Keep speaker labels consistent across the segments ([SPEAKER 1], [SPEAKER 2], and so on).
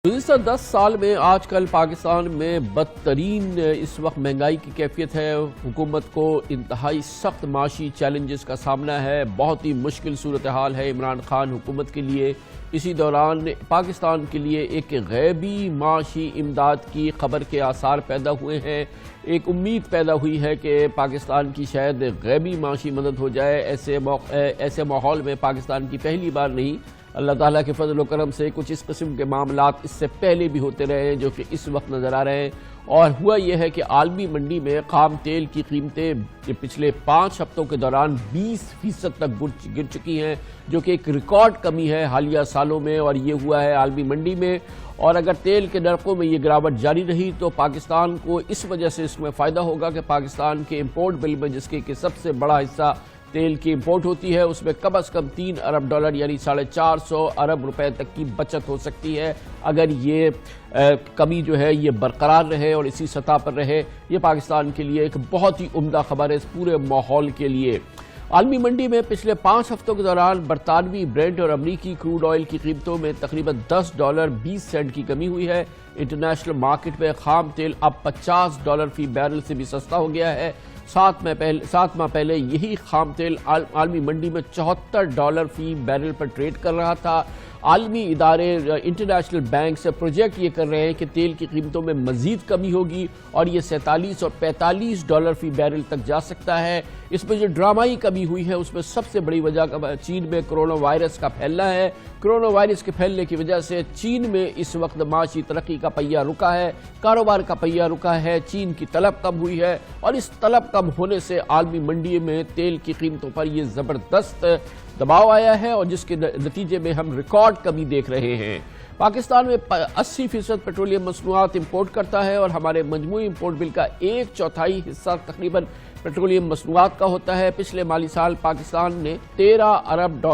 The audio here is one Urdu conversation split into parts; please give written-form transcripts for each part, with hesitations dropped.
[SPEAKER 1] گزشتہ 10 سال میں آج کل پاکستان میں بدترین اس وقت مہنگائی کی کیفیت ہے۔ حکومت کو انتہائی سخت معاشی چیلنجز کا سامنا ہے، بہت ہی مشکل صورتحال ہے عمران خان حکومت کے لیے۔ اسی دوران پاکستان کے لیے ایک غیبی معاشی امداد کی خبر کے آثار پیدا ہوئے ہیں۔ ایک امید پیدا ہوئی ہے کہ پاکستان کی شاید غیبی معاشی مدد ہو جائے۔ ایسے ماحول میں پاکستان کی پہلی بار نہیں، اللہ تعالیٰ کے فضل و کرم سے کچھ اس قسم کے معاملات اس سے پہلے بھی ہوتے رہے ہیں جو کہ اس وقت نظر آ رہے ہیں۔ اور ہوا یہ ہے کہ عالمی منڈی میں خام تیل کی قیمتیں پچھلے 5 ہفتوں کے دوران 20% تک گر چکی ہیں، جو کہ ایک ریکارڈ کمی ہے حالیہ سالوں میں، اور یہ ہوا ہے عالمی منڈی میں۔ اور اگر تیل کے نرخوں میں یہ گراوٹ جاری رہی تو پاکستان کو اس وجہ سے اس میں فائدہ ہوگا کہ پاکستان کے امپورٹ بل میں، جس کے سب سے بڑا حصہ تیل کی امپورٹ ہوتی ہے، اس میں کم از کم $3 ارب یعنی 450 ارب روپے تک کی بچت ہو سکتی ہے اگر یہ کمی جو ہے یہ برقرار رہے اور اسی سطح پر رہے۔ یہ پاکستان کے لیے ایک بہت ہی عمدہ خبر ہے اس پورے ماحول کے لیے۔ عالمی منڈی میں پچھلے 5 ہفتوں کے دوران برطانوی برنٹ اور امریکی کروڈ آئل کی قیمتوں میں تقریباً $10.20 کی کمی ہوئی ہے۔ انٹرنیشنل مارکیٹ میں خام تیل اب $50 فی بیرل سے بھی سستا ہو گیا ہے۔ 7 ماہ پہلے یہی خام تیل عالمی منڈی میں $74 فی بیرل پر ٹریڈ کر رہا تھا۔ عالمی ادارے انٹرنیشنل بینک سے پروجیکٹ یہ کر رہے ہیں کہ تیل کی قیمتوں میں مزید کمی ہوگی اور یہ $47 اور $45 فی بیرل تک جا سکتا ہے۔ اس میں جو ڈرامائی کمی ہوئی ہے اس میں سب سے بڑی وجہ چین میں کرونا وائرس کا پھیلنا ہے۔ کرونا وائرس کے پھیلنے کی وجہ سے چین میں اس وقت معاشی ترقی کا پہیہ رکا ہے، کاروبار کا پہیہ رکا ہے، چین کی طلب کم ہوئی ہے، اور اس طلب کم ہونے سے عالمی منڈی میں تیل کی قیمتوں پر یہ زبردست دباؤ آیا ہے، اور جس کے نتیجے میں ہم ریکارڈ کمی دیکھ رہے ہیں۔ پاکستان میں 80% پیٹرولیم مصنوعات امپورٹ کرتا ہے، اور ہمارے مجموعی امپورٹ بل کا 1/4 حصہ تقریباً پیٹرولیم مصنوعات کا ہوتا ہے۔ پچھلے مالی سال پاکستان نے $13 ارب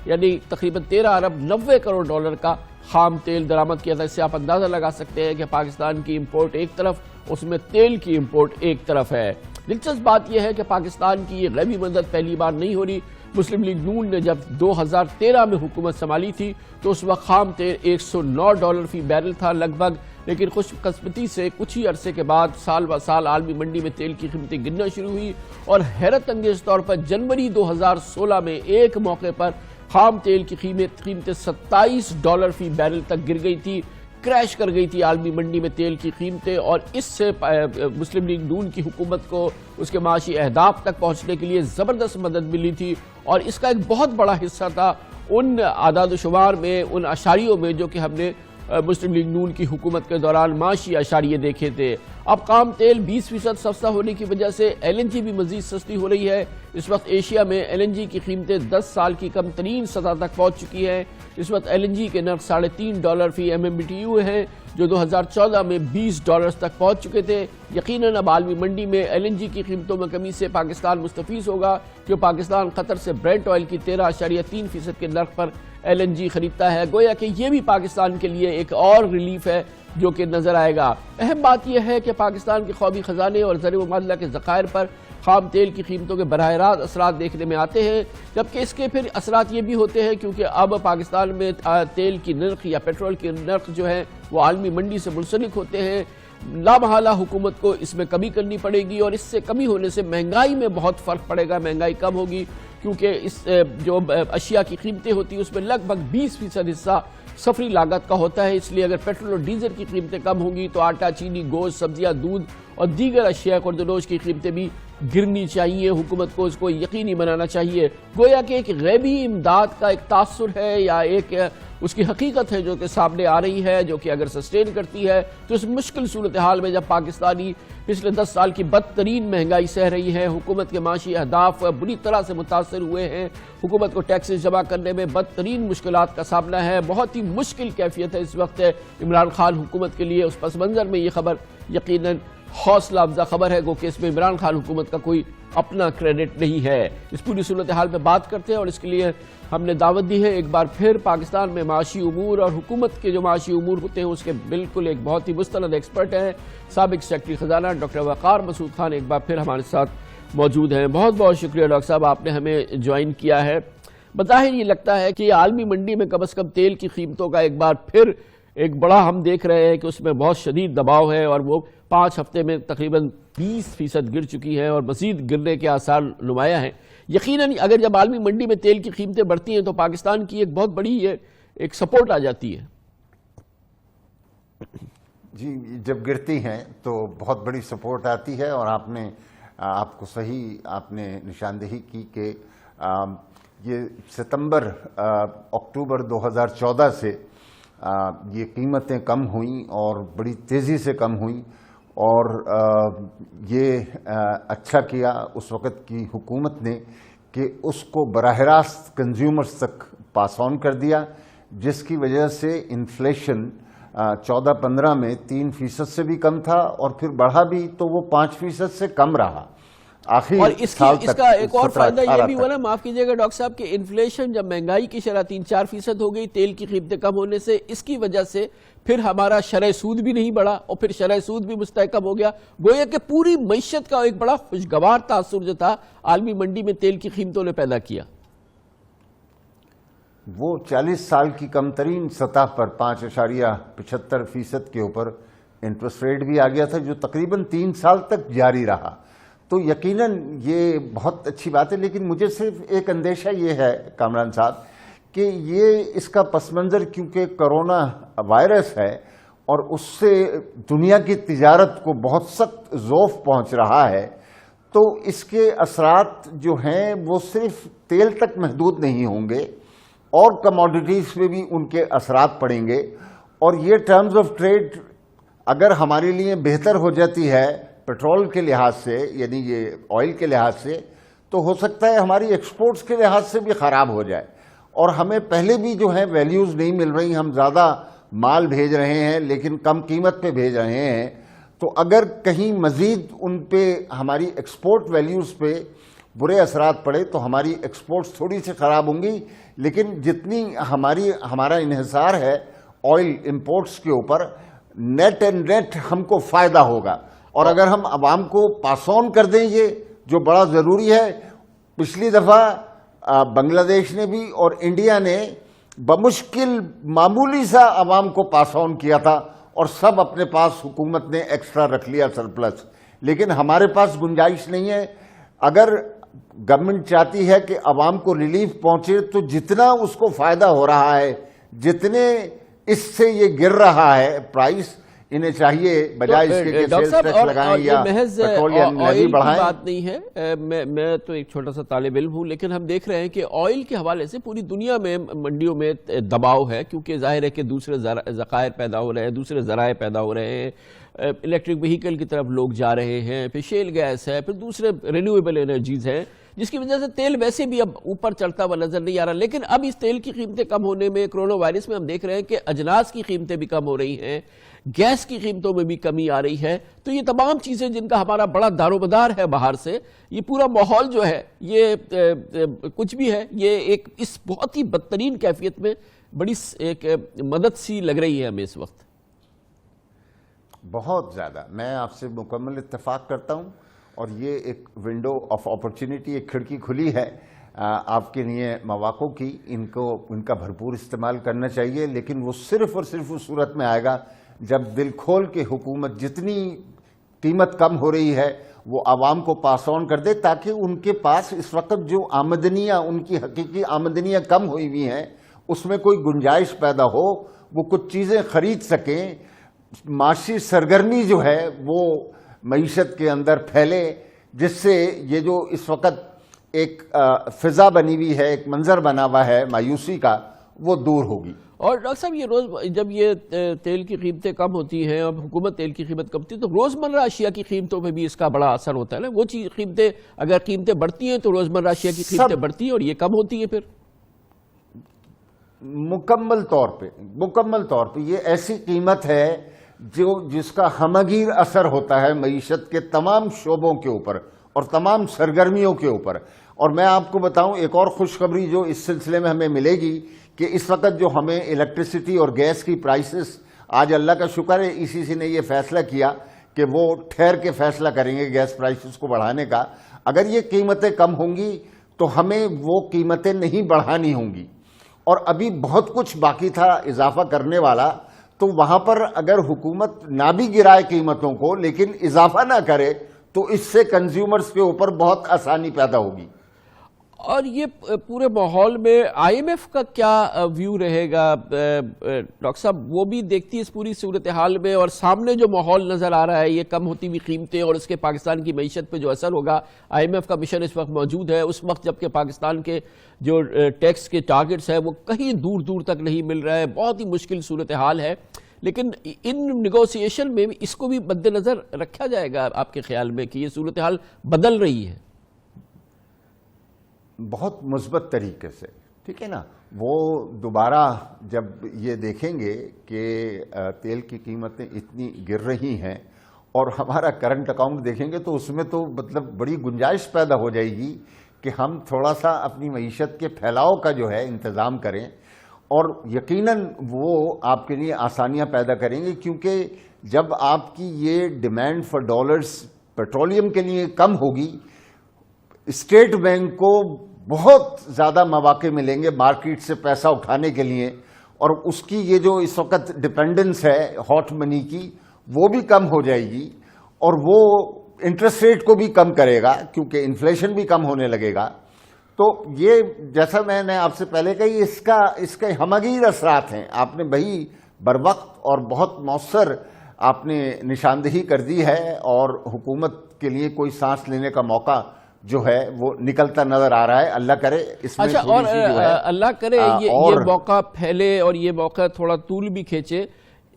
[SPEAKER 1] یعنی تقریباً $13 ارب 90 کروڑ ڈالر کا خام تیل درآمد کیا تھا۔ اس سے آپ اندازہ لگا سکتے ہیں کہ پاکستان کی امپورٹ ایک طرف، اس میں تیل کی امپورٹ ایک طرف ہے۔ دلچسپ بات یہ ہے کہ پاکستان کی یہ غیبی مدد پہلی بار نہیں ہو رہی۔ مسلم لیگ نون نے جب 2013 میں حکومت سنبھالی تھی تو اس وقت خام تیل $109 فی بیرل تھا لگ بھگ، لیکن خوش قسمتی سے کچھ ہی عرصے کے بعد سال بہ سال عالمی منڈی میں تیل کی قیمتیں گرنا شروع ہوئی، اور حیرت انگیز طور پر جنوری 2016 میں ایک موقع پر خام تیل کی قیمتیں $27 فی بیرل تک گر گئی تھی، کریش کر گئی تھی عالمی منڈی میں تیل کی قیمتیں، اور اس سے مسلم لیگ نون کی حکومت کو اس کے معاشی اہداف تک پہنچنے کے لیے زبردست مدد ملی تھی، اور اس کا ایک بہت بڑا حصہ تھا ان اعداد و شمار میں، ان اشاریوں میں جو کہ ہم نے مسلم لیگ نون کی حکومت کے دوران معاشی اشاریے دیکھے تھے۔ اب خام تیل 20% سستا ہونے کی وجہ سے LNG بھی مزید سستی ہو رہی ہے۔ اس وقت ایشیا میں LNG کی قیمتیں 10 سال کی کم ترین سطح تک پہنچ چکی ہیں۔ اس وقت LNG کے نرخ $3.5 فی MMBTU ہیں، جو 2014 میں $20 تک پہنچ چکے تھے۔ یقیناً اب عالمی منڈی میں LNG کی قیمتوں میں کمی سے پاکستان مستفیض ہوگا، کہ پاکستان قطر سے برنٹ آئل کی 13.3% کے نرخ پر LNG خریدتا ہے۔ گویا کہ یہ بھی پاکستان کے لیے ایک اور ریلیف ہے جو کہ نظر آئے گا۔ اہم بات یہ ہے کہ پاکستان کے قومی خزانے اور زر مبادلہ کے ذخائر پر خام تیل کی قیمتوں کے براہ راست اثرات دیکھنے میں آتے ہیں، جبکہ اس کے پھر اثرات یہ بھی ہوتے ہیں کیونکہ اب پاکستان میں تیل کی نرخ یا پیٹرول کی نرخ جو ہے وہ عالمی منڈی سے منسلک ہوتے ہیں۔ لامحالہ حکومت کو اس میں کمی کرنی پڑے گی، اور اس سے کمی ہونے سے مہنگائی میں بہت فرق پڑے گا، مہنگائی کم ہوگی، کیونکہ اس جو اشیاء کی قیمتیں ہوتی ہیں اس میں لگ بھگ 20% حصہ سفری لاگت کا ہوتا ہے۔ اس لیے اگر پیٹرول اور ڈیزل کی قیمتیں کم ہوں گی تو آٹا، چینی، گوشت، سبزیاں، دودھ اور دیگر اشیاء خوردنوش کی قیمتیں بھی گرنی چاہیے۔ حکومت کو اس کو یقینی بنانا چاہیے۔ گویا کہ ایک غیبی امداد کا ایک تاثر ہے یا ایک اس کی حقیقت ہے جو کہ سامنے آ رہی ہے، جو کہ اگر سسٹین کرتی ہے تو اس مشکل صورتحال میں جب پاکستانی پچھلے 10 سال کی بدترین مہنگائی سہ رہی ہے، حکومت کے معاشی اہداف بری طرح سے متاثر ہوئے ہیں، حکومت کو ٹیکسز جمع کرنے میں بدترین مشکلات کا سامنا ہے، بہت ہی مشکل کیفیت ہے اس وقت عمران خان حکومت کے لیے۔ اس پس منظر میں یہ خبر یقیناً حوصلہ افزا خبر ہے، گو کہ اس میں عمران خان حکومت کا کوئی اپنا کریڈٹ نہیں ہے۔ اس پوری صورتحال پہ بات کرتے ہیں، اور اس کے لیے ہم نے دعوت دی ہے ایک بار پھر پاکستان میں معاشی امور اور حکومت کے جو معاشی امور ہوتے ہیں اس کے بالکل ایک بہت ہی مستند ایکسپرٹ ہیں، سابق سیکرٹری خزانہ ڈاکٹر وقار مسعود خان ایک بار پھر ہمارے ساتھ موجود ہیں۔ بہت بہت شکریہ ڈاکٹر صاحب، آپ نے ہمیں جوائن کیا ہے۔ بظاہر یہ لگتا ہے کہ عالمی منڈی میں کم از کم تیل کی قیمتوں کا ایک بار پھر ایک بڑا ہم دیکھ رہے ہیں کہ اس میں بہت شدید دباؤ ہے اور وہ 5 ہفتے میں تقریباً 20% گر چکی ہے اور مزید گرنے کے آثار نمایاں ہیں. یقیناً اگر جب عالمی منڈی میں تیل کی قیمتیں بڑھتی ہیں تو پاکستان کی ایک بہت بڑی ایک سپورٹ آ جاتی ہے.
[SPEAKER 2] جی جب گرتی ہیں تو بہت بڑی سپورٹ آتی ہے، اور آپ کو صحیح آپ نے نشاندہی کی کہ یہ ستمبر اکتوبر 2014 سے یہ قیمتیں کم ہوئیں اور بڑی تیزی سے کم ہوئیں، اور یہ اچھا کیا اس وقت کی حکومت نے کہ اس کو براہ راست کنزیومرز تک پاس آن کر دیا، جس کی وجہ سے انفلیشن 14-15 میں 3% سے بھی کم تھا، اور پھر بڑھا بھی تو وہ 5% سے کم رہا.
[SPEAKER 1] اور اس کا ایک اور فائدہ یہ بھی ہوا نا، معاف کیجئے گا ڈاکٹر صاحب، کہ انفلیشن جب مہنگائی کی شرح 3-4% ہو گئی تیل کی قیمتیں کم ہونے سے، اس کی وجہ سے پھر ہمارا شرح سود بھی نہیں بڑھا اور پھر شرح سود بھی مستحکم ہو گیا. گویا کہ پوری معیشت کا ایک بڑا خوشگوار تاثر جو تھا عالمی منڈی میں تیل کی قیمتوں نے پیدا کیا.
[SPEAKER 2] وہ 40 سال کی کم ترین سطح پر 5.75% کے اوپر انٹرسٹ ریٹ بھی آ گیا تھا، جو تقریباً 3 سال تک جاری رہا. تو یقیناً یہ بہت اچھی بات ہے، لیکن مجھے صرف ایک اندیشہ یہ ہے کامران صاحب کہ یہ اس کا پس منظر کیونکہ کرونا وائرس ہے اور اس سے دنیا کی تجارت کو بہت سخت ضعف پہنچ رہا ہے، تو اس کے اثرات جو ہیں وہ صرف تیل تک محدود نہیں ہوں گے، اور کموڈیٹیز پہ بھی ان کے اثرات پڑیں گے. اور یہ ٹرمز آف ٹریڈ اگر ہمارے لیے بہتر ہو جاتی ہے پیٹرول کے لحاظ سے، یعنی یہ آئل کے لحاظ سے، تو ہو سکتا ہے ہماری ایکسپورٹس کے لحاظ سے بھی خراب ہو جائے. اور ہمیں پہلے بھی جو ہے ویلیوز نہیں مل رہی، ہم زیادہ مال بھیج رہے ہیں لیکن کم قیمت پہ بھیج رہے ہیں. تو اگر کہیں مزید ان پہ ہماری ایکسپورٹ ویلیوز پہ برے اثرات پڑے تو ہماری ایکسپورٹس تھوڑی سی خراب ہوں گی، لیکن جتنی ہمارا انحصار ہے آئل امپورٹس کے اوپر، نیٹ اینڈ نیٹ ہم کو فائدہ ہوگا. اور اگر ہم عوام کو پاس آن کر دیں یہ جو بڑا ضروری ہے. پچھلی دفعہ بنگلہ دیش نے بھی اور انڈیا نے بمشکل معمولی سا عوام کو پاس آن کیا تھا، اور سب اپنے پاس حکومت نے ایکسٹرا رکھ لیا سرپلس. لیکن ہمارے پاس گنجائش نہیں ہے. اگر گورنمنٹ چاہتی ہے کہ عوام کو ریلیف پہنچے تو جتنا اس کو فائدہ ہو رہا ہے، جتنے اس سے یہ گر رہا ہے پرائس، انہیں چاہیے بجائے اس کے کہ سیلز ٹیکس لگائیں یا پیٹرولیم لیوی بڑھائیں.
[SPEAKER 1] بات نہیں ہے، میں تو ایک چھوٹا سا طالب علم ہوں، لیکن ہم دیکھ رہے ہیں کہ آئل کے حوالے سے پوری دنیا میں منڈیوں میں دباؤ ہے، کیونکہ ظاہر ہے کہ دوسرے ذخائر پیدا ہو رہے ہیں، دوسرے ذرائع پیدا ہو رہے ہیں. الیکٹرک وہیکل کی طرف لوگ جا رہے ہیں، پھر شیل گیس ہے، پھر دوسرے رینیویبل انرجیز ہیں، جس کی وجہ سے تیل ویسے بھی اب اوپر چڑھتا ہوا نظر نہیں آ رہا. لیکن اب اس تیل کی قیمتیں کم ہونے میں، کرونا وائرس میں ہم دیکھ رہے ہیں کہ اجناس کی قیمتیں بھی کم ہو رہی ہیں، گیس کی قیمتوں میں بھی کمی آ رہی ہے. تو یہ تمام چیزیں جن کا ہمارا بڑا دار و مدار ہے باہر سے، یہ پورا ماحول جو ہے یہ کچھ بھی ہے، یہ ایک اس بہت ہی بدترین کیفیت میں بڑی ایک مدد سی لگ رہی ہے ہمیں اس وقت.
[SPEAKER 2] بہت زیادہ، میں آپ سے مکمل اتفاق کرتا ہوں. اور یہ ایک ونڈو آف اپرچونٹی، ایک کھڑکی کھلی ہے آپ کے لیے مواقع کی. ان کا بھرپور استعمال کرنا چاہیے، لیکن وہ صرف اور صرف اس صورت میں آئے گا جب دل کھول کے حکومت جتنی قیمت کم ہو رہی ہے وہ عوام کو پاس آن کر دے، تاکہ ان کے پاس اس وقت جو آمدنیاں، ان کی حقیقی آمدنیاں کم ہوئی ہوئی ہیں، اس میں کوئی گنجائش پیدا ہو، وہ کچھ چیزیں خرید سکیں. معاشی سرگرمی جو ہے وہ معیشت کے اندر پھیلے، جس سے یہ جو اس وقت ایک فضا بنی ہوئی ہے، ایک منظر بنا ہوا ہے مایوسی کا، وہ دور ہوگی.
[SPEAKER 1] اور ڈاکٹر صاحب یہ جب یہ تیل کی قیمتیں کم ہوتی ہیں اور حکومت تیل کی قیمت کم ہوتی ہے تو روزمرہ اشیاء کی قیمتوں پہ بھی اس کا بڑا اثر ہوتا ہے نا. وہ چیز قیمتیں اگر قیمتیں بڑھتی ہیں تو روزمرہ اشیاء کی قیمتیں بڑھتی ہیں، اور یہ کم ہوتی ہیں. پھر
[SPEAKER 2] مکمل طور پہ یہ ایسی قیمت ہے جس کا ہمگیر اثر ہوتا ہے معیشت کے تمام شعبوں کے اوپر اور تمام سرگرمیوں کے اوپر. اور میں آپ کو بتاؤں ایک اور خوشخبری جو اس سلسلے میں ہمیں ملے گی کہ اس وقت جو ہمیں الیکٹریسٹی اور گیس کی پرائسز، آج اللہ کا شکر ہے ای سی سی نے یہ فیصلہ کیا کہ وہ ٹھہر کے فیصلہ کریں گے گیس پرائسز کو بڑھانے کا. اگر یہ قیمتیں کم ہوں گی تو ہمیں وہ قیمتیں نہیں بڑھانی ہوں گی. اور ابھی بہت کچھ باقی تھا اضافہ کرنے والا، تو وہاں پر اگر حکومت نہ بھی گرائے قیمتوں کو لیکن اضافہ نہ کرے تو اس سے کنزیومرز کے اوپر بہت آسانی پیدا ہوگی۔
[SPEAKER 1] اور یہ پورے ماحول میں آئی ایم ایف کا کیا ویو رہے گا ڈاکٹر صاحب؟ وہ بھی دیکھتی ہے اس پوری صورتحال میں، اور سامنے جو ماحول نظر آ رہا ہے یہ کم ہوتی ہوئی قیمتیں اور اس کے پاکستان کی معیشت پہ جو اثر ہوگا، آئی ایم ایف کا مشن اس وقت موجود ہے اس وقت جبکہ پاکستان کے جو ٹیکس کے ٹارگٹس ہیں وہ کہیں دور دور تک نہیں مل رہا ہے، بہت ہی مشکل صورتحال ہے، لیکن ان نیگوسیشن میں اس کو بھی مد نظر رکھا جائے گا آپ کے خیال میں کہ یہ صورتحال بدل رہی ہے؟
[SPEAKER 2] بہت مثبت طریقے سے، ٹھیک ہے نا۔ وہ دوبارہ جب یہ دیکھیں گے کہ تیل کی قیمتیں اتنی گر رہی ہیں اور ہمارا کرنٹ اکاؤنٹ دیکھیں گے تو اس میں تو مطلب بڑی گنجائش پیدا ہو جائے گی کہ ہم تھوڑا سا اپنی معیشت کے پھیلاؤ کا جو ہے انتظام کریں، اور یقیناً وہ آپ کے لیے آسانیاں پیدا کریں گے، کیونکہ جب آپ کی یہ ڈیمانڈ فار ڈالرز پیٹرولیم کے لیے کم ہوگی، اسٹیٹ بینک کو بہت زیادہ مواقع ملیں گے مارکیٹ سے پیسہ اٹھانے کے لیے، اور اس کی یہ جو اس وقت ڈپینڈنس ہے ہاٹ منی کی وہ بھی کم ہو جائے گی، اور وہ انٹرسٹ ریٹ کو بھی کم کرے گا کیونکہ انفلیشن بھی کم ہونے لگے گا۔ تو یہ جیسا میں نے آپ سے پہلے کہی اس کے ہمگیر اثرات ہیں۔ آپ نے بھائی بروقت اور بہت مؤثر آپ نے نشاندہی کر دی ہے، اور حکومت کے لیے کوئی سانس لینے کا موقع جو ہے وہ نکلتا نظر آ رہا ہے۔ اللہ کرے اس میں
[SPEAKER 1] اچھا، اور اللہ کرے یہ موقع پھیلے اور یہ موقع تھوڑا طول بھی کھینچے،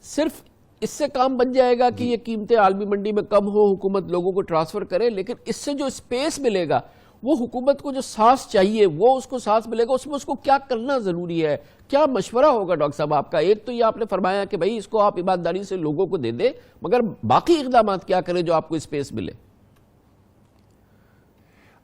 [SPEAKER 1] صرف اس سے کام بن جائے گا کہ یہ قیمتیں عالمی منڈی میں کم ہو، حکومت لوگوں کو ٹرانسفر کرے، لیکن اس سے جو اسپیس ملے گا وہ حکومت کو جو سانس چاہیے وہ اس کو سانس ملے گا، اس میں اس کو کیا کرنا ضروری ہے؟ کیا مشورہ ہوگا ڈاکٹر صاحب آپ کا؟ ایک تو یہ آپ نے فرمایا کہ بھائی اس کو آپ ایمانداری سے لوگوں کو دے دیں، مگر باقی اقدامات کیا کریں جو آپ کو اسپیس ملے؟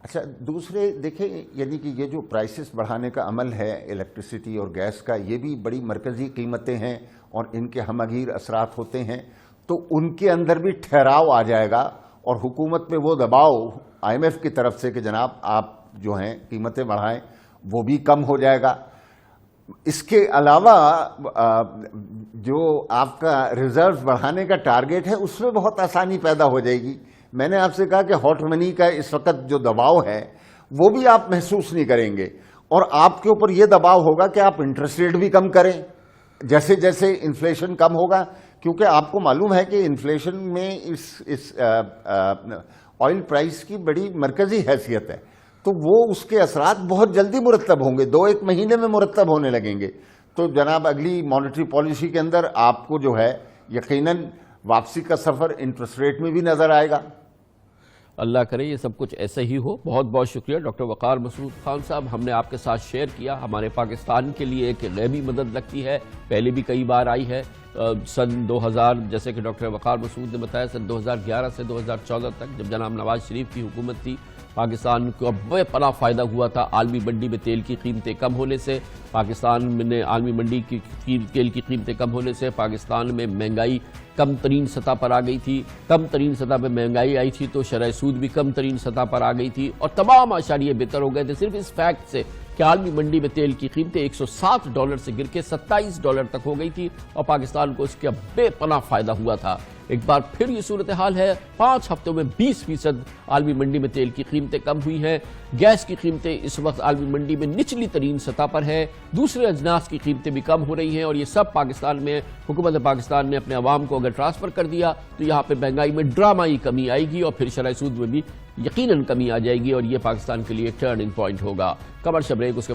[SPEAKER 2] اچھا، دوسرے دیکھیں، یعنی کہ یہ جو پرائسز بڑھانے کا عمل ہے الیکٹریسٹی اور گیس کا، یہ بھی بڑی مرکزی قیمتیں ہیں اور ان کے ہمگیر اثرات ہوتے ہیں، تو ان کے اندر بھی ٹھہراؤ آ جائے گا، اور حکومت میں وہ دباؤ آئی ایم ایف کی طرف سے کہ جناب آپ جو ہیں قیمتیں بڑھائیں وہ بھی کم ہو جائے گا۔ اس کے علاوہ جو آپ کا ریزرو بڑھانے کا ٹارگیٹ ہے اس میں بہت آسانی پیدا ہو جائے گی۔ میں نے آپ سے کہا کہ ہاٹ منی کا اس وقت جو دباؤ ہے وہ بھی آپ محسوس نہیں کریں گے، اور آپ کے اوپر یہ دباؤ ہوگا کہ آپ انٹرسٹ ریٹ بھی کم کریں جیسے جیسے انفلیشن کم ہوگا، کیونکہ آپ کو معلوم ہے کہ انفلیشن میں اس آئل پرائس کی بڑی مرکزی حیثیت ہے، تو وہ اس کے اثرات بہت جلدی مرتب ہوں گے، 2-1 مہینے میں مرتب ہونے لگیں گے۔ تو جناب اگلی مانیٹری پالیسی کے اندر آپ کو جو ہے یقیناً واپسی کا سفر انٹرسٹ ریٹ میں بھی نظر آئے گا۔
[SPEAKER 1] اللہ کرے یہ سب کچھ ایسے ہی ہو۔ بہت بہت شکریہ ڈاکٹر وقار مسعود خان صاحب، ہم نے آپ کے ساتھ شیئر کیا ہمارے پاکستان کے لیے ایک غیبی مدد لگتی ہے، پہلے بھی کئی بار آئی ہے، سن 2000 جیسے کہ ڈاکٹر وقار مسعود نے بتایا سن 2011 سے 2014 تک جب جناب نواز شریف کی حکومت تھی، پاکستان کو بے پناہ فائدہ ہوا تھا عالمی منڈی میں تیل کی قیمتیں کم ہونے سے۔ پاکستان میں عالمی منڈی کی تیل کی قیمتیں کم ہونے سے پاکستان میں مہنگائی کم ترین سطح پر آ گئی تھی، کم ترین سطح پہ مہنگائی آئی تھی تو شرح سود بھی کم ترین سطح پر آ گئی تھی، اور تمام اشاریے بہتر ہو گئے تھے صرف اس فیکٹ سے کہ عالمی منڈی میں تیل کی قیمتیں $107 سے گر کے $27 تک ہو گئی تھی، اور پاکستان کو اس کا بے پناہ فائدہ ہوا تھا۔ ایک بار پھر یہ صورتحال ہے، 5 ہفتوں میں 20% عالمی منڈی میں تیل کی قیمتیں کم ہوئی ہیں، گیس کی قیمتیں اس وقت عالمی منڈی میں نچلی ترین سطح پر ہیں، دوسرے اجناس کی قیمتیں بھی کم ہو رہی ہیں، اور یہ سب پاکستان میں حکومت پاکستان نے اپنے عوام کو اگر ٹرانسفر کر دیا تو یہاں پہ مہنگائی میں ڈرامائی کمی آئے گی، اور پھر شرح سود میں بھی یقیناً کمی آ جائے گی، اور یہ پاکستان کے لیے ٹرننگ پوائنٹ ہوگا۔ کمرشل بریک، اس کے